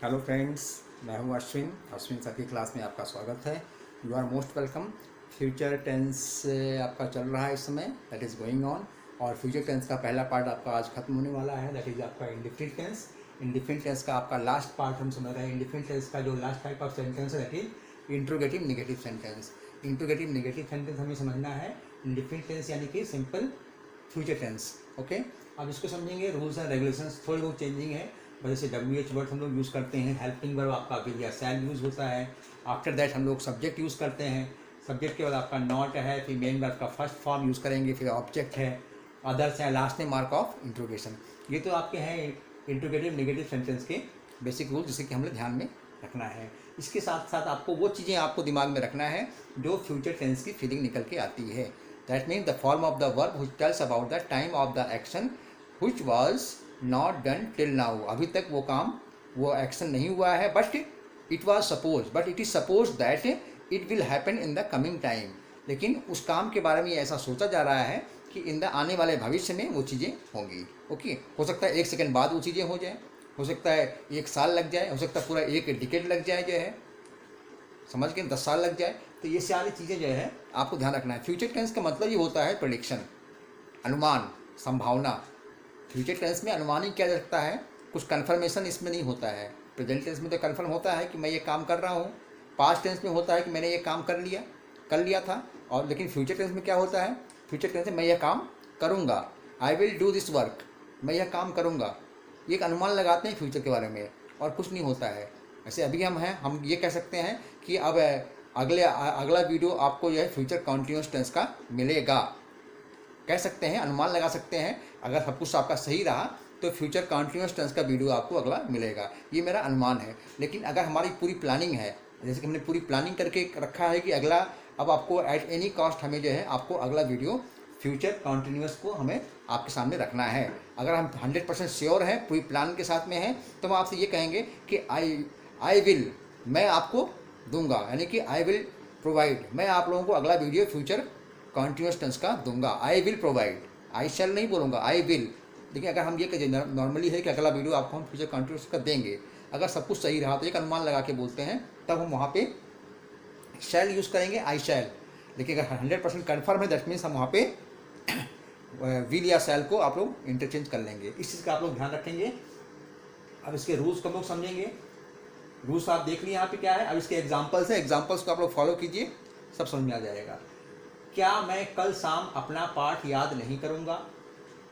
Hello friends, मैं हूं Ashwin sir की क्लास में आपका स्वागत है। You are most welcome. Future tense आपका चल रहा है इस समय, दैट इज़ गोइंग ऑन। और फ्यूचर टेंस का पहला पार्ट आपका आज खत्म होने वाला है, दैट इज़ आपका इंडिफिनिट टेंस। इंडिफिनिट टेंस का आपका लास्ट पार्ट हम समझ रहे हैं। इंडिफिनिट टेंस का जो लास्ट टाइप ऑफ सेंटेंस है that is interrogative negative sentence. Interrogative negative sentence हमें समझना है। इंडिफिनिट टेंस यानी कि सिंपल फ्यूचर टेंस। ओके, अब इसको समझेंगे। रूल्स एंड रेगुलेशंस थोड़ी बहुत चेंजिंग है। जैसे WH वर्ड हम लोग यूज़ करते हैं, हेल्पिंग वर्ब आपका विल या शैल यूज़ होता है। आफ्टर दैट हम लोग सब्जेक्ट यूज़ करते हैं। सब्जेक्ट के बाद आपका नॉट है, फिर मेन वर्ब का फर्स्ट फॉर्म यूज़ करेंगे, फिर ऑब्जेक्ट है, अदर्स है, लास्ट में मार्क ऑफ इंट्रोगेशन। ये तो आपके हैं इंट्रोगेटिव नेगेटिव सेंटेंस के बेसिक रूल, जिसे कि हमें ध्यान में रखना है। इसके साथ साथ आपको वो चीज़ें आपको दिमाग में रखना है जो फ्यूचर टेंस की फीलिंग निकल के आती है। That mean the form of the verb which tells about the time of the action which was not done till now. अभी तक वो एक्शन नहीं हुआ है, but it was suppose, but it is suppose that it will happen in the coming time. लेकिन उस काम के बारे में ऐसा सोचा जा रहा है कि इन द आने वाले भविष्य में वो चीज़ें होंगी। ओके, हो सकता है 1 सेकंड बाद वो चीज़ें हो जाए, हो सकता है 1 साल लग जाए, हो सकता है पूरा 1 डिकेड लग जाए, जो है समझ के 10 साल लग जाए। तो ये सारी चीज़ें जो है आपको ध्यान रखना है। फ्यूचर टेंस का मतलब ये होता है प्रेडिक्शन, अनुमान, संभावना। फ्यूचर टेंस में अनुमान ही किया जा सकता है, कुछ कन्फर्मेशन इसमें नहीं होता है। प्रेजेंट टेंस में तो कन्फर्म होता है कि मैं ये काम कर रहा हूँ। पास्ट टेंस में होता है कि मैंने ये काम कर लिया था। और लेकिन फ्यूचर टेंस में क्या होता है? फ्यूचर टेंस में मैं यह काम करूँगा, I will do this work, मैं यह काम करूँगा। ये एक अनुमान लगाते हैं फ्यूचर के बारे में, और कुछ नहीं होता है। ऐसे अभी हम ये कह सकते हैं कि अब अगला वीडियो आपको यह फ्यूचर कॉन्टिन्यूस टेंस का मिलेगा, कह सकते हैं, अनुमान लगा सकते हैं। अगर सब कुछ आपका सही रहा तो फ्यूचर कॉन्टिन्यूस टेंस का वीडियो आपको अगला मिलेगा, ये मेरा अनुमान है। लेकिन अगर हमारी पूरी प्लानिंग है, जैसे कि हमने पूरी प्लानिंग करके रखा है कि अगला, अब आपको एट एनी कॉस्ट हमें जो है आपको अगला वीडियो फ्यूचर कॉन्टिन्यूस को हमें आपके सामने रखना है। अगर हम 100% श्योर हैं, पूरी प्लान के साथ में हैं, तो हम आपसे ये कहेंगे कि आई विल, मैं आपको दूंगा, यानी कि आई विल प्रोवाइड, मैं आप लोगों को अगला वीडियो फ्यूचर कॉन्टिन्यूस टेंस का दूंगा। आई विल प्रोवाइड, आई शैल नहीं बोलूँगा, आई विल। लेकिन अगर हम ये कहें नॉर्मली है कि अगला वीडियो आपको हम फ्यूचर कॉन्टिन्यूस का देंगे, अगर सब कुछ सही रहा तो एक अनुमान लगा के बोलते हैं, तब हम वहाँ पे शैल यूज़ करेंगे, आई शैल। लेकिन अगर 100% कन्फर्म है, दैट मीन्स हम वहाँ पे विल या शैल को आप लोग इंटरचेंज कर लेंगे। इस चीज़ का आप लोग ध्यान रखेंगे। अब इसके रूल्स को हम लोग समझेंगे। रूल्स आप देख लिए यहाँ पे क्या है। अब इसके एग्जाम्पल्स हैं, एग्जाम्पल्स को आप लोग फॉलो कीजिए, सब समझ में आ जाएगा। क्या मैं कल शाम अपना पाठ याद नहीं करूँगा?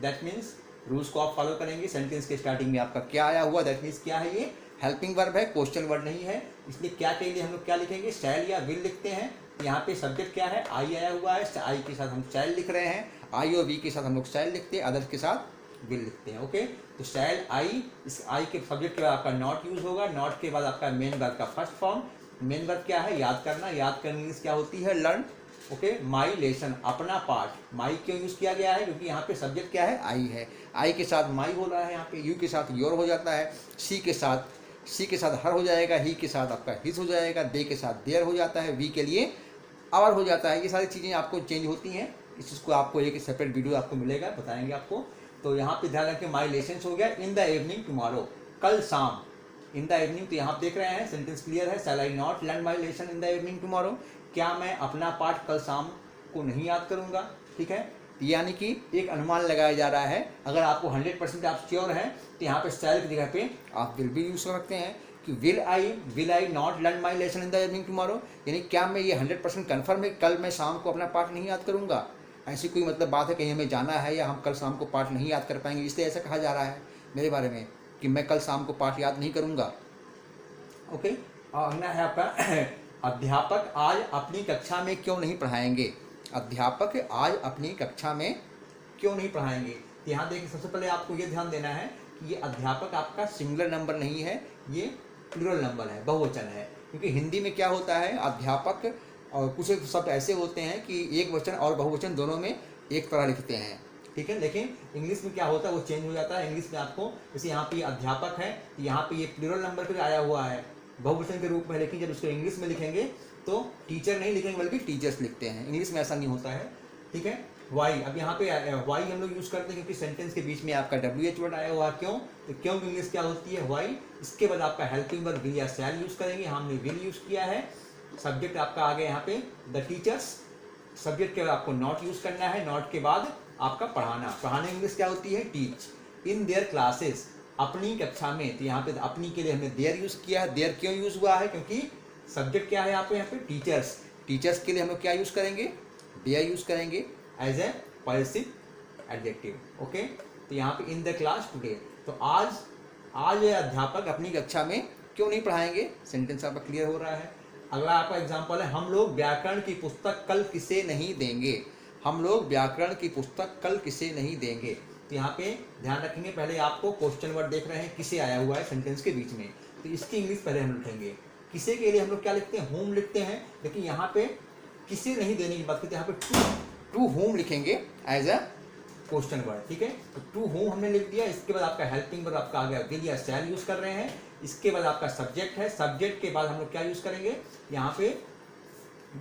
दैट मीन्स रूल्स को आप फॉलो करेंगे। सेंटेंस के स्टार्टिंग में आपका क्या आया हुआ, दैट मीन्स क्या है, ये हेल्पिंग वर्ब है, क्वेश्चन वर्ड नहीं है। इसलिए क्या के लिए हम लोग क्या लिखेंगे? शैल या विल लिखते हैं। यहाँ पे सब्जेक्ट क्या है? आई आया हुआ है, आई के साथ हम शैल लिख रहे हैं। आई और वी के साथ हम लोग शैल लिखते हैं, अदर्स के साथ विल लिखते हैं। ओके, तो शैल आई, इस आई के सब्जेक्ट के बाद आपका नॉट यूज होगा। नॉट के बाद आपका मेन वर्ब का फर्स्ट फॉर्म। मेन वर्ब क्या है? याद करना। याद करने की क्या होती है? लर्न। ओके, माई लेसन, अपना पाठ। माई क्यों यूज किया गया है? क्योंकि यहाँ पे सब्जेक्ट क्या है? आई है। आई के साथ माई हो रहा है, यहाँ पे यू के साथ योर हो जाता है, सी के साथ हर हो जाएगा, ही के साथ आपका हिज हो जाएगा, दे के साथ देयर हो जाता है, वी के लिए आवर हो जाता है। ये सारी चीज़ें आपको चेंज होती हैं। इस चीज़ को आपको एक सेपरेट वीडियो आपको मिलेगा, बताएंगे आपको। तो यहाँ पे ध्यान रखें, माई लेसन्स हो गया। इन द इवनिंग टुमारो, कल शाम। इन द इवनिंग, तो यहाँ आप देख रहे हैं सेंटेंस क्लियर है। Shall I not learn my lesson in the evening tomorrow? क्या मैं अपना पाठ कल शाम को नहीं याद करूँगा? ठीक है, यानी कि एक अनुमान लगाया जा रहा है। अगर आपको 100% आप श्योर हैं तो यहाँ पे शैल की जगह पे आप विल भी यूज कर सकते हैं कि will I not learn my lesson in the evening tomorrow, यानी क्या मैं ये 100% कन्फर्म है कल मैं शाम को अपना पाठ नहीं याद करूँगा? ऐसी कोई मतलब बात है कहीं हमें जाना है या हम कल शाम को पाठ नहीं याद कर पाएंगे, इसलिए ऐसा कहा जा रहा है मेरे बारे में कि मैं कल शाम को पाठ याद नहीं करूँगा। ओके, और अगला है आपका अध्यापक आज अपनी कक्षा में क्यों नहीं पढ़ाएंगे? अध्यापक आज अपनी कक्षा में क्यों नहीं पढ़ाएंगे? यहाँ देखिए, सबसे पहले आपको ये ध्यान देना है कि ये अध्यापक आपका सिंगुलर नंबर नहीं है, ये प्लूरल नंबर है, बहुवचन है। क्योंकि हिंदी में क्या होता है, अध्यापक और कुछ शब्द ऐसे होते हैं कि एक वचन और बहुवचन दोनों में एक तरह लिखते हैं, ठीक है। लेकिन इंग्लिश में क्या होता है, वो चेंज हो जाता है। इंग्लिश में आपको जैसे यहाँ पे अध्यापक है, यहाँ पे ये प्लूरल नंबर पे आया हुआ है बहुवचन के रूप में, लेकिन जब इसको इंग्लिश में लिखेंगे तो टीचर नहीं लिखेंगे बल्कि टीचर्स लिखते हैं। इंग्लिश में ऐसा नहीं होता है, ठीक है। वाई, अब यहाँ पे वाई हम लोग यूज़ करते हैं क्योंकि सेंटेंस के बीच में आपका WH वर्ड आया हुआ, क्यों, तो क्यों की इंग्लिश क्या होती है, वाई। इसके बाद आपका हेल्पिंग वर्ब विल या शैल यूज़ करेंगे, हमने विल यूज़ किया है। सब्जेक्ट आपका आ गया यहाँ पे द टीचर्स, सब्जेक्ट के बाद आपको नॉट यूज़ करना है, नॉट के बाद आपका पढ़ाना, पढ़ाने की इंग्लिश क्या होती है, टीच। इन देयर क्लासेस, अपनी कक्षा में, तो यहाँ पे अपनी के लिए हमने देयर यूज़ किया है। देयर क्यों यूज़ हुआ है, क्योंकि सब्जेक्ट क्या है यहाँ पे टीचर्स, टीचर्स के लिए हम लोग क्या यूज़ करेंगे, देयर यूज़ करेंगे as a positive adjective. Okay, तो यहाँ पे इन द क्लास टुडे, तो आज ये अध्यापक अपनी कक्षा में क्यों नहीं पढ़ाएंगे, सेंटेंस आपका क्लियर हो रहा है। अगला आपका एग्जाम्पल है, हम लोग व्याकरण की पुस्तक कल किसे नहीं देंगे, हम लोग व्याकरण की पुस्तक कल किसे नहीं देंगे। तो यहाँ पे ध्यान रखेंगे, पहले आपको क्वेश्चन वर्ड देख रहे हैं, किसे आया हुआ है सेंटेंस के बीच में, तो इसकी इंग्लिश पहले हम लिखेंगे। किसे के लिए हम लोग क्या लिखते हैं, होम लिखते हैं, लेकिन यहाँ पे किसे नहीं देने की बात करते हैं, यहाँ पे टू होम लिखेंगे एज अ क्वेश्चन वर्ड। ठीक है, तो टू होम हमने लिख दिया। इसके बाद आपका हेल्पिंग वर्ब आपका आ गया विल या शैल यूज कर रहे हैं। इसके बाद आपका सब्जेक्ट है, सब्जेक्ट के बाद हम लोग क्या यूज करेंगे, यहाँ पे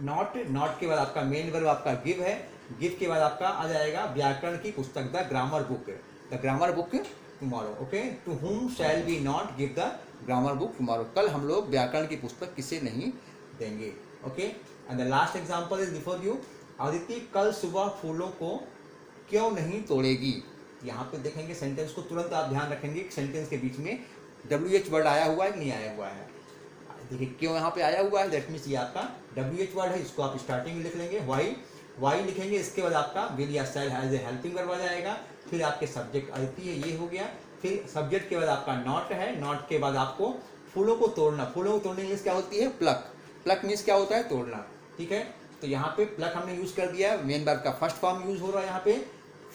नॉट, नॉट के बाद आपका मेन वर्ब आपका गिव है, गिव के बाद आपका आ जाएगा व्याकरण की पुस्तक the grammar book, the grammar book tomorrow. Okay, to whom shall we not give the grammar book tomorrow, कल हम लोग व्याकरण की पुस्तक किसे नहीं देंगे। Okay, and the last example is before you, Aditya कल सुबह फूलों को क्यों नहीं तोड़ेगी। यहाँ पे देखेंगे सेंटेंस को तुरंत आप ध्यान रखेंगे, सेंटेंस के बीच में WH वर्ड आया हुआ है कि नहीं आया हुआ है। देखिए क्यों यहाँ पे आया हुआ है, दैट मीन्स ये आपका WH वर्ड है, इसको आप स्टार्टिंग में लिख लेंगे, वाई लिखेंगे। इसके बाद आपका विल या shall as a helping verb आ जाएगा, फिर आपके सब्जेक्ट आती है, ये हो गया। फिर सब्जेक्ट के बाद आपका नॉट है, नॉट के बाद आपको फूलों को तोड़ना, फूलों को तोड़ने के क्या होती है, प्लक, प्लक मीन्स क्या होता है, तोड़ना। ठीक है, तो यहाँ पे प्लक हमने यूज कर दिया, मेन वर्ब का फर्स्ट फॉर्म यूज हो रहा है यहाँ पे,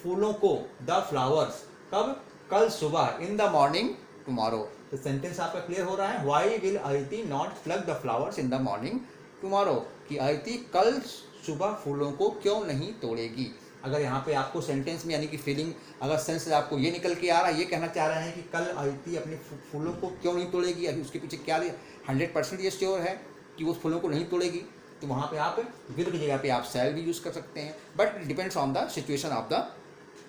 फूलों को, द फ्लावर्स, कब, कल सुबह, इन द मॉर्निंग टुमारो। तो सेंटेंस आपका क्लियर हो रहा है, why will Aditi not plug the flowers in the morning tomorrow, कि अदिति कल सुबह फूलों को क्यों नहीं तोड़ेगी। अगर यहाँ पे आपको सेंटेंस में यानी कि फीलिंग, अगर सेंस से आपको ये निकल के आ रहा है, ये कहना चाह रहे हैं कि कल अदिति अपने फूलों को क्यों नहीं तोड़ेगी, अभी उसके पीछे क्या 100% ये श्योर है कि वो फूलों को नहीं तोड़ेगी, तो वहाँ पे आप विल की जगह पे आप शैल भी यूज़ कर सकते हैं, but depends on the situation of the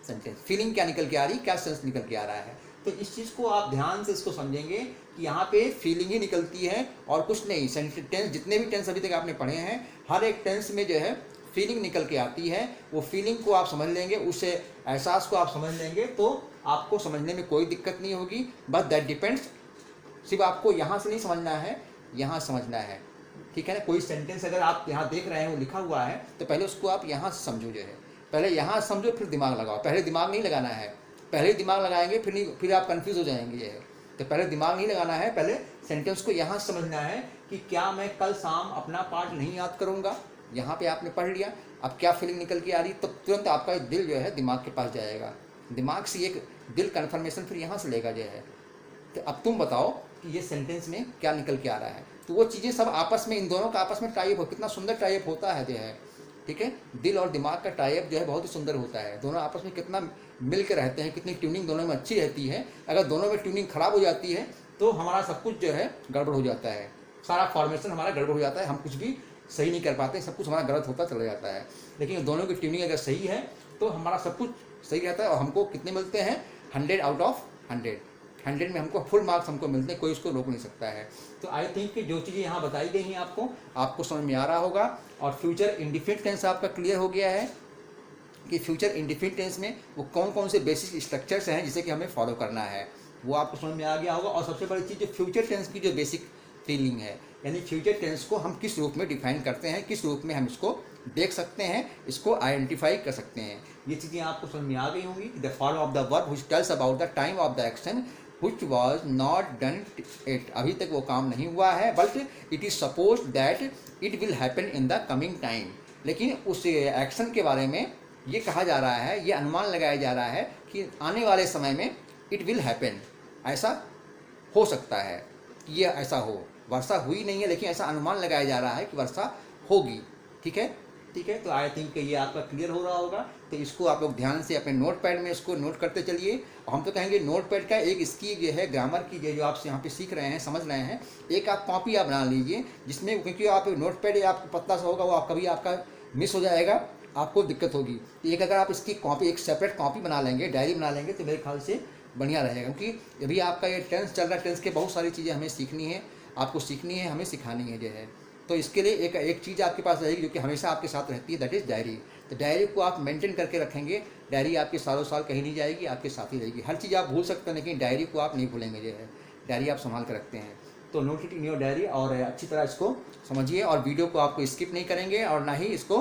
sentence, feeling क्या निकल के आ रही, क्या सेंस निकल के आ रहा है। तो इस चीज़ को आप ध्यान से इसको समझेंगे कि यहाँ पे फीलिंग ही निकलती है और कुछ नहीं। टेंस, जितने भी टेंस अभी तक आपने पढ़े हैं, हर एक टेंस में जो है फीलिंग निकल के आती है। वो फीलिंग को आप समझ लेंगे, उससे एहसास को आप समझ लेंगे, तो आपको समझने में कोई दिक्कत नहीं होगी। बट दैट डिपेंड्स, सिर्फ आपको यहाँ से नहीं समझना है, यहाँ समझना है। ठीक है ना, कोई सेंटेंस अगर आप यहाँ देख रहे हैं वो लिखा हुआ है, तो पहले उसको आप यहाँ से समझो, जो है पहले यहाँ समझो फिर दिमाग लगाओ। पहले दिमाग नहीं लगाना है, पहले दिमाग लगाएंगे फिर नहीं, फिर आप कंफ्यूज हो जाएंगे। ये है, तो पहले दिमाग नहीं लगाना है, पहले सेंटेंस को यहाँ समझना है कि क्या मैं कल शाम अपना पाठ नहीं याद करूँगा। यहाँ पे आपने पढ़ लिया, अब क्या फीलिंग निकल के आ रही, तब तुरंत आपका दिल जो है दिमाग के पास जाएगा, दिमाग से एक दिल कन्फर्मेशन फिर यहाँ से लेगा जो है। तो अब तुम बताओ कि ये सेंटेंस में क्या निकल के आ रहा है। तो वो चीज़ें सब आपस में, इन दोनों का आपस में टाइप हो, कितना सुंदर टाइप होता है जो है। ठीक है, दिल और दिमाग का टाइप जो है बहुत ही सुंदर होता है, दोनों आपस में कितना मिल के रहते हैं, कितनी ट्यूनिंग दोनों में अच्छी रहती है। अगर दोनों में ट्यूनिंग खराब हो जाती है तो हमारा सब कुछ जो है गड़बड़ हो जाता है, सारा फॉर्मेशन हमारा गड़बड़ हो जाता है, हम कुछ भी सही नहीं कर पाते, सब कुछ हमारा गलत होता चला जाता है। लेकिन दोनों की ट्यूनिंग अगर सही है तो हमारा सब कुछ सही रहता है और हमको कितने मिलते हैं, 100 आउट ऑफ 100, 100 में हमको फुल मार्क्स हमको मिलते हैं, कोई उसको रोक नहीं सकता है। तो आई थिंक कि जो चीज़ें यहाँ बताई गई हैं आपको समझ में आ रहा होगा। और फ्यूचर इंडिफिनिट टेंस आपका क्लियर हो गया है कि फ्यूचर इंडिफिनिट टेंस में वो कौन कौन से बेसिक स्ट्रक्चर्स हैं जिसे कि हमें फॉलो करना है, वो आपको समझ में आ गया होगा। और सबसे बड़ी चीज़ जो फ्यूचर टेंस की जो बेसिक फीलिंग है, यानी फ्यूचर टेंस को हम किस रूप में डिफाइन करते हैं, किस रूप में हम इसको देख सकते हैं, इसको आइडेंटिफाई कर सकते हैं, ये चीज़ें आपको समझ में आ गई होंगी। The follow of the verb which tells about the time of the action which was not done it, अभी तक वो काम नहीं हुआ है, but it is suppose that it will happen in the coming time. लेकिन उस एक्शन के बारे में ये कहा जा रहा है, ये अनुमान लगाया जा रहा है कि आने वाले समय में इट विल हैपन, ऐसा हो सकता है कि ये ऐसा हो। वर्षा हुई नहीं है लेकिन ऐसा अनुमान लगाया जा रहा है कि वर्षा होगी। ठीक है, ठीक है, तो आई थिंक ये आपका क्लियर हो रहा होगा। तो इसको आप लोग ध्यान से अपने नोट पैड में इसको नोट करते चलिए। हम तो कहेंगे नोट पैड का एक इसकी जो है ग्रामर की जो आप यहाँ पे सीख रहे हैं, समझ रहे हैं, एक आप कॉपी आप बना लीजिए जिसमें, क्योंकि आप नोट पैड आपको पतला सा होगा, वो आप कभी आपका मिस हो जाएगा आपको दिक्कत होगी। तो एक अगर आप इसकी कॉपी, एक सेपरेट कॉपी बना लेंगे, डायरी बना लेंगे, तो मेरे ख्याल से बढ़िया रहेगा। क्योंकि अभी आपका ये टेंस चल रहा है, टेंस के बहुत सारी चीज़ें हमें सीखनी है, आपको सीखनी है, हमें सिखानी है जो है। तो इसके लिए एक चीज़ आपके पास रहेगी जो कि हमेशा आपके साथ रहती है, दैट इज़ डायरी। तो डायरी को आप मेंटेन करके रखेंगे, डायरी आपके सालों साल कहीं नहीं जाएगी, आपके साथ ही रहेगी। हर चीज़ आप भूल सकते हैं लेकिन डायरी को आप नहीं भूलेंगे जो है, डायरी आप संभाल कर रखते हैं। तो note it in your diary और अच्छी तरह इसको समझिए, और वीडियो को आपको स्किप नहीं करेंगे और ना ही इसको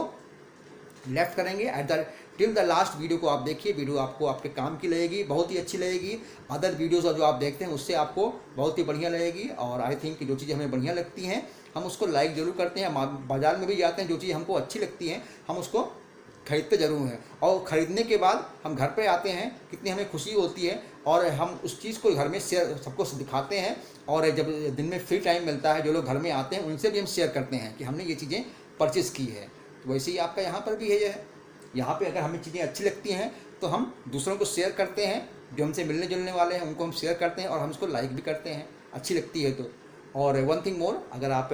लेफ्ट करेंगे। At the till the last video को आप देखिए, वीडियो आपको आपके काम की लगेगी, बहुत ही अच्छी लगेगी। अदर वीडियोज़ जो आप देखते हैं उससे आपको बहुत ही बढ़िया लगेगी। और आई थिंक कि जो चीज़ें हमें बढ़िया लगती हैं हम उसको लाइक ज़रूर करते हैं, बाज़ार में भी जाते हैं, जो चीज़ हमको अच्छी लगती हैं हम उसको खरीदते ज़रूर हैं, और ख़रीदने के बाद हम घर पे आते हैं, कितनी हमें खुशी होती है, और हम उस चीज़ को घर में शेयर सबको दिखाते हैं। और जब दिन में फ्री टाइम मिलता है, जो लोग घर में आते हैं उनसे भी हम शेयर करते हैं कि हमने ये चीज़ें परचेज़ की है। तो वैसे ही आपका यहाँ पर भी है, यहाँ पे अगर हमें चीज़ें अच्छी लगती हैं तो हम दूसरों को शेयर करते हैं, जो हमसे मिलने जुलने वाले हैं उनको हम शेयर करते हैं, और हम उसको लाइक भी करते हैं, अच्छी लगती है तो। और वन थिंग मोर, अगर आप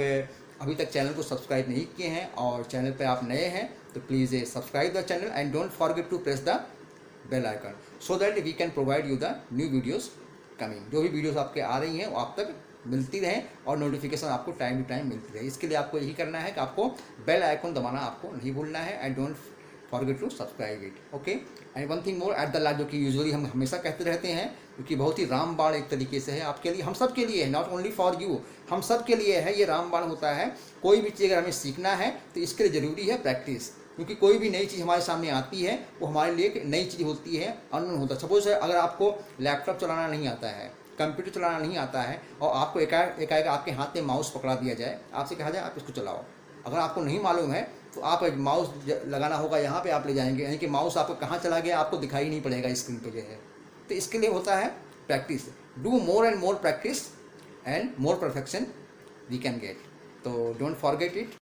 अभी तक चैनल को सब्सक्राइब नहीं किए हैं और चैनल पे आप नए हैं तो please subscribe the channel and don't forget to press the bell icon so that we can provide you the new videos coming. जो भी वीडियोस आपके आ रही हैं वो आप तक मिलती रहें और नोटिफिकेशन आपको टाइम टू टाइम मिलती रहे। इसके लिए आपको यही करना है कि आपको बेल आइकन दबाना आपको नहीं भूलना है, and don't forget to subscribe it, okay. And one thing more, at the last, जो कि यूजुअली हम हमेशा कहते रहते हैं, क्योंकि बहुत ही रामबाण एक तरीके से है आपके लिए, हम सब के लिए है, नॉट ओनली फॉर यू, हम सब के लिए है। ये रामबाण होता है, कोई भी चीज़ अगर हमें सीखना है तो इसके लिए ज़रूरी है प्रैक्टिस। क्योंकि कोई भी नई चीज़ हमारे सामने आती है वो हमारे लिए एक नई चीज़ होती है, अननोन होता है। सपोज अगर आपको लैपटॉप चलाना नहीं आता है, कंप्यूटर चलाना नहीं आता है, और आपको एकाएक आपके हाथ में माउस पकड़ा दिया जाए, आपसे कहा जाए आप इसको चलाओ, अगर आपको नहीं मालूम है तो आप माउस लगाना होगा, यहाँ पे आप ले जाएंगे, यानी कि माउस आपको कहाँ चला गया आपको दिखाई नहीं पड़ेगा स्क्रीन पे जो है। तो इसके लिए होता है practice, do more and more practice and more perfection we can get. तो डोंट फॉरगेट इट।